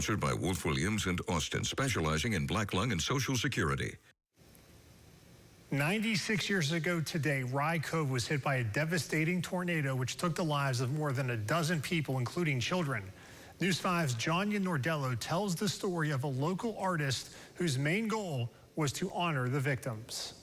sponsored by Wolf Williams and Austin, specializing in black lung and Social Security. 96 years ago today, Rye Cove was hit by a devastating tornado which took the lives of more than a dozen people, including children. News 5's Jonya Nordello tells the story of a local artist whose main goal was to honor the victims.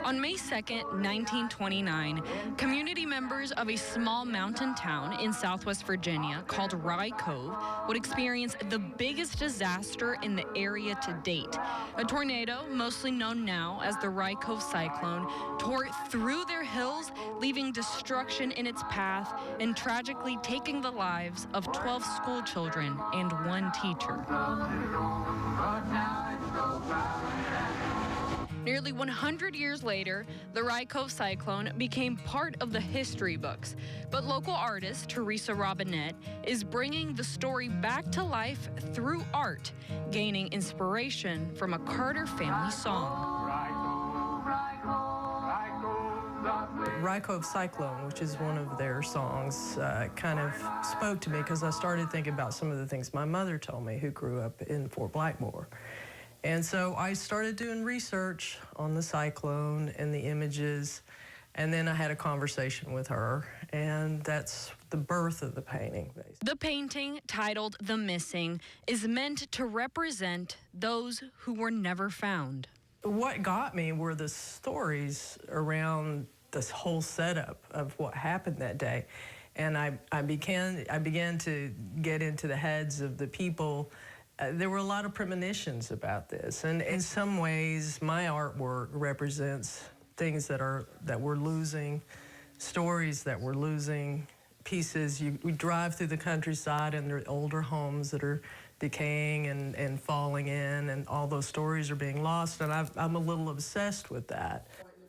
On May 2nd, 1929, community members of a small mountain town in southwest Virginia called Rye Cove would experience the biggest disaster in the area to date. A tornado, mostly known now as the Rye Cove cyclone, tore through their hills, leaving destruction in its path and tragically taking the lives of 12 school children and 1 teacher. Nearly 100 years later, the Rye Cove cyclone became part of the history books. But local artist Teresa Robinette is bringing the story back to life through art, gaining inspiration from a Carter family song. Rye Cove Cyclone, which is one of their songs, kind of spoke to me because I started thinking about some of the things my mother told me, who grew up in Fort Blackmore. And so I started doing research on the cyclone and the images, and then I had a conversation with her, and that's the birth of the painting, basically. The painting, titled The Missing, is meant to represent those who were never found. What got me were the stories around this whole setup of what happened that day. And I began to get into the heads of the people. There were a lot of premonitions about this, and in some ways, my artwork represents things that we're losing, stories that we're losing, pieces. We drive through the countryside, and there are older homes that are decaying and falling in, and all those stories are being lost, and I'm a little obsessed with that.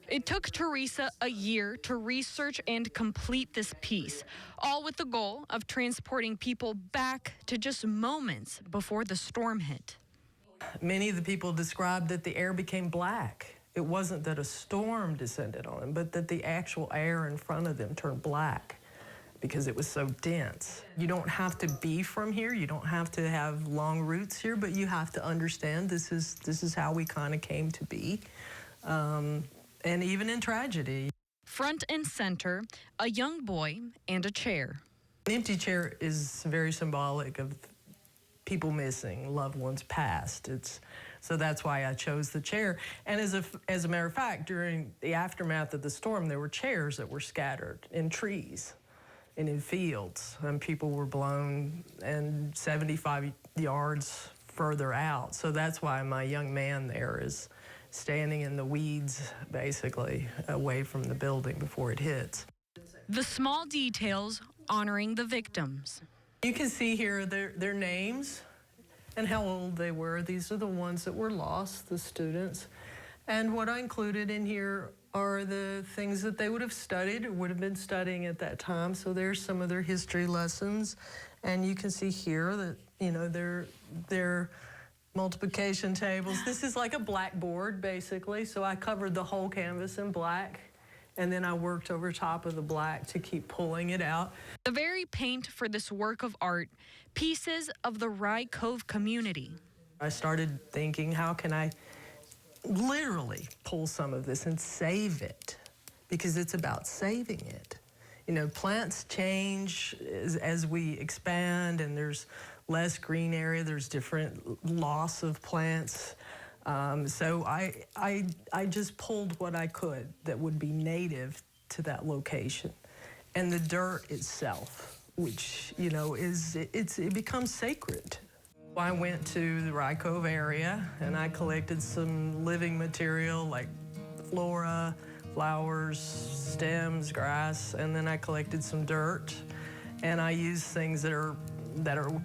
It took Teresa a year to research and complete this piece, all with the goal of transporting people back to just moments before the storm hit. Many of the people described that the air became black. It wasn't that a storm descended on them, but that the actual air in front of them turned black because it was so dense. You don't have to be from here. You don't have to have long roots here, but you have to understand this is how we kind of came to be. And even in tragedy. Front and center, a young boy and a chair. An empty chair is very symbolic of people missing, loved ones passed. So that's why I chose the chair. And as a matter of fact, during the aftermath of the storm, there were chairs that were scattered in trees and in fields, and people were blown and 75 yards further out. So that's why my young man there is standing in the weeds, basically, away from the building before it hits. The small details honoring the victims. You can see here their names and how old they were. These are the ones that were lost, the students. And what I included in here are the things that they would have studied or would have been studying at that time. So there's some of their history lessons. And you can see here that, you know, their multiplication tables. This is like a blackboard, basically. So I covered the whole canvas in black, and then I worked over top of the black to keep pulling it out. The very paint for this work of art, pieces of the Rye Cove community. I started thinking, how can I literally pull some of this and save it? Because it's about saving it. You know, plants change as we expand, and there's less green area, there's different loss of plants. So I just pulled what I could that would be native to that location. And the dirt itself, which, you know, it becomes sacred. I went to the Rye Cove area, and I collected some living material like flora, flowers, stems, grass, and then I collected some dirt, and I used things that are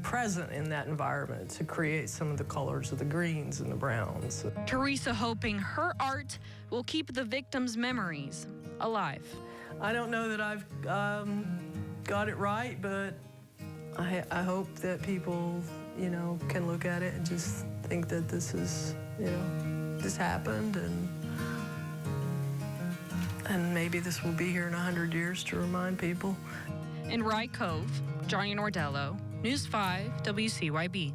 present in that environment to create some of the colors of the greens and the browns. Teresa hoping her art will keep the victims' memories alive. I don't know that I've got it right, but I hope that people, you know, can look at it and just think that this is, you know, this happened, and And maybe this will be here in 100 years to remind people. In Rye Cove, Johnny Nordello, News 5 WCYB.